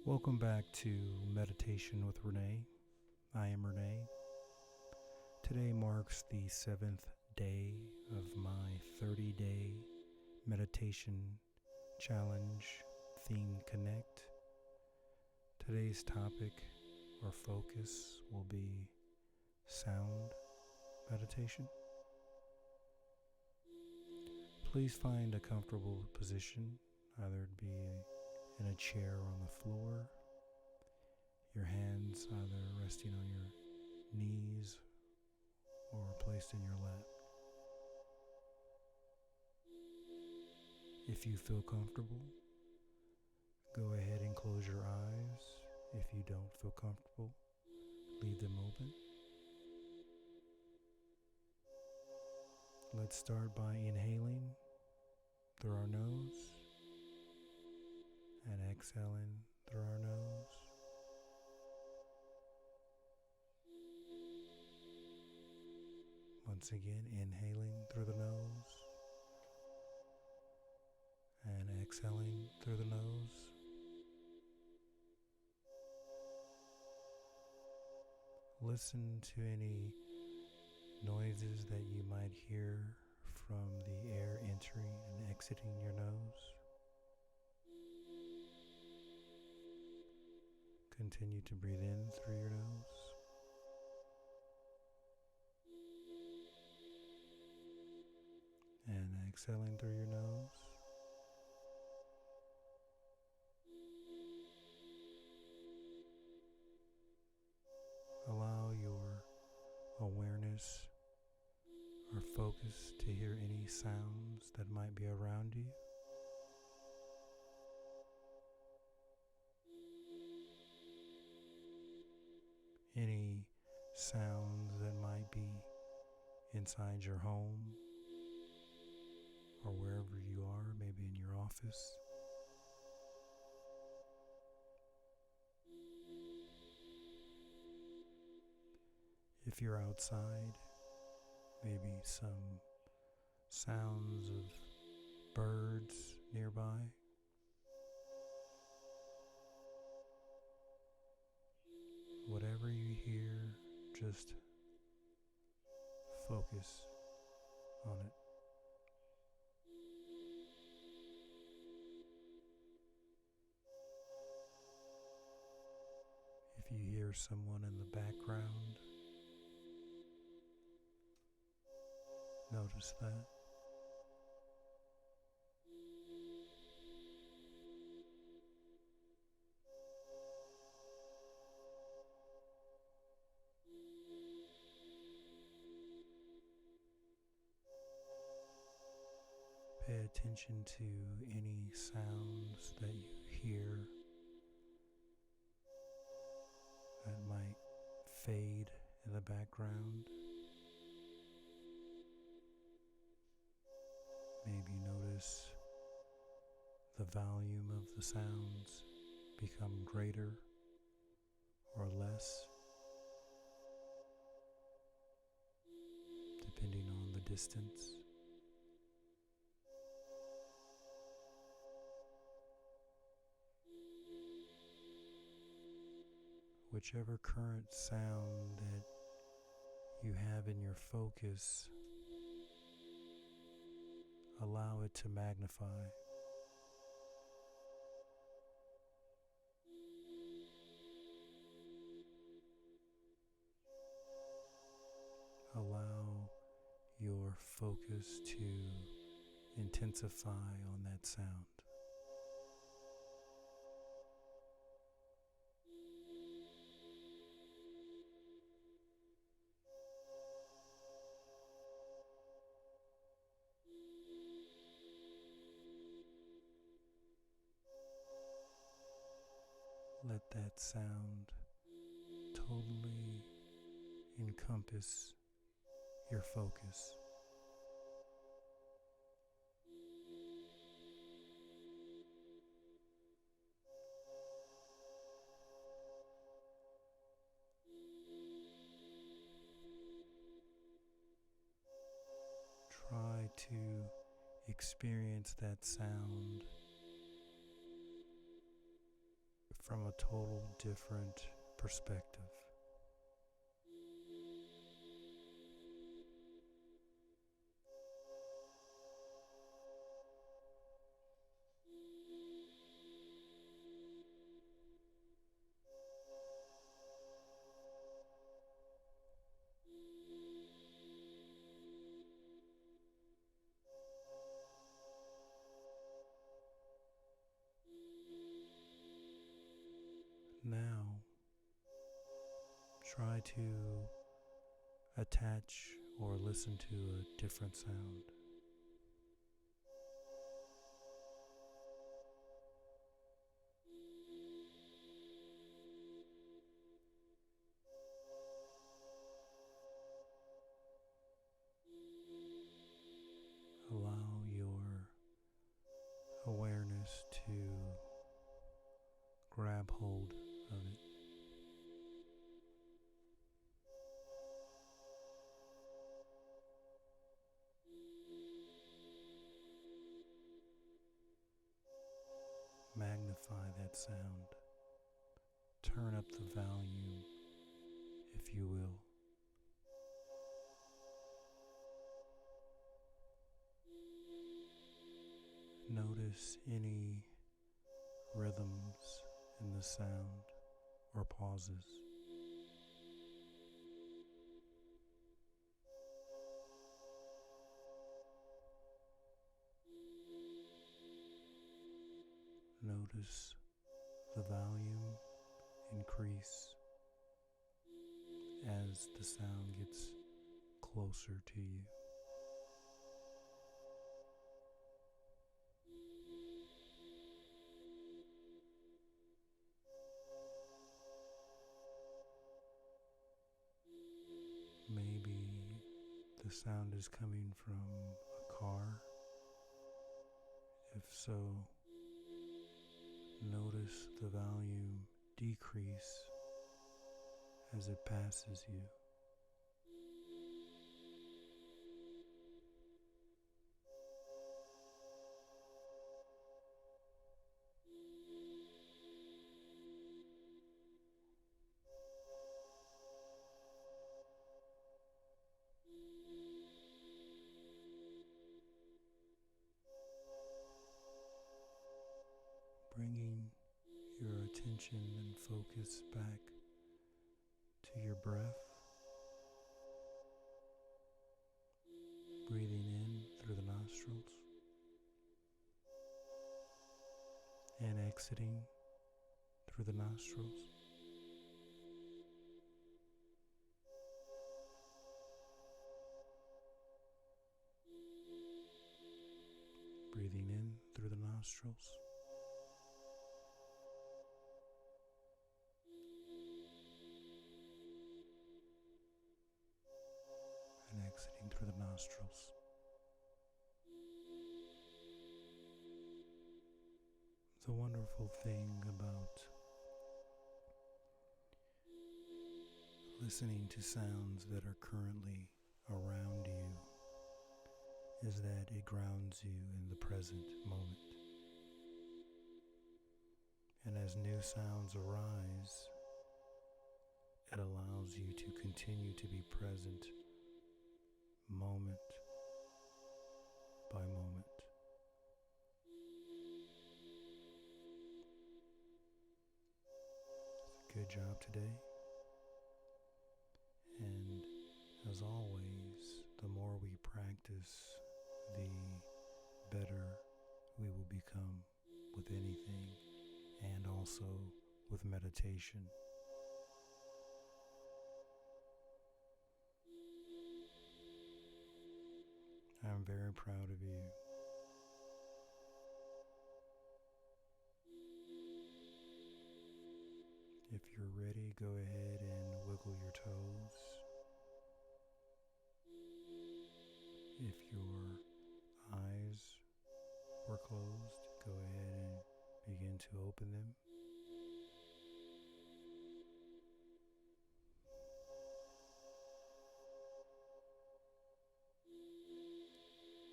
Welcome back to Meditation with Renee. I am Renee. Today marks the 7th day of my 30-day meditation challenge theme Connect. Today's topic or focus will be sound meditation. Please find a comfortable position, either it be in a chair or on the floor, your hands either resting on your knees or placed in your lap. If you feel comfortable, go ahead and close your eyes. If you don't feel comfortable, leave them open. Let's start by inhaling through our nose and exhaling through our nose. Once again, inhaling through the nose and exhaling through the nose. Listen to any noises that you might hear from the air entering and exiting your nose. Continue to breathe in through your nose and exhaling through your nose. Allow your awareness or focus to hear any sounds that might be around you. Any sounds that might be inside your home or wherever you are, maybe in your office. If you're outside, maybe some sounds of birds nearby. Whatever you hear, just focus on it. If you hear someone in the background, notice that. Pay attention to any sounds that you hear that might fade in the background. Maybe notice the volume of the sounds become greater or less, depending on the distance. Whichever current sound that you have in your focus, allow it to magnify. Allow your focus to intensify on that sound. Let that sound totally encompass your focus. Try to experience that sound from a total different perspective. Now, try to attach or listen to a different sound. Allow your awareness to grab hold of it. Magnify that sound. Turn up the volume, if you will. Notice any rhythms in the sound or pauses. Notice the volume increase as the sound gets closer to you. Maybe the sound is coming from a car. If so, notice the volume decrease as it passes you. Bringing your attention and focus back to your breath, breathing in through the nostrils and exiting through the nostrils. Breathing in through the nostrils. And exiting through the nostrils. The wonderful thing about listening to sounds that are currently around you is that it grounds you in the present moment. And as new sounds arise, it allows you to continue to be present moment by moment. Good job today. And as always, the more we practice, the better we will become with anything, and also with meditation. I'm very proud of you. If you're ready, go ahead and wiggle your toes. If your eyes were closed, go ahead and begin to open them.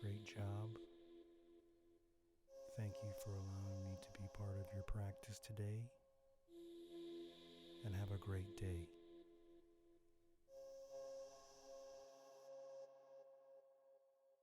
Great job. Thank you for allowing me to be part of your practice today. and have a great day.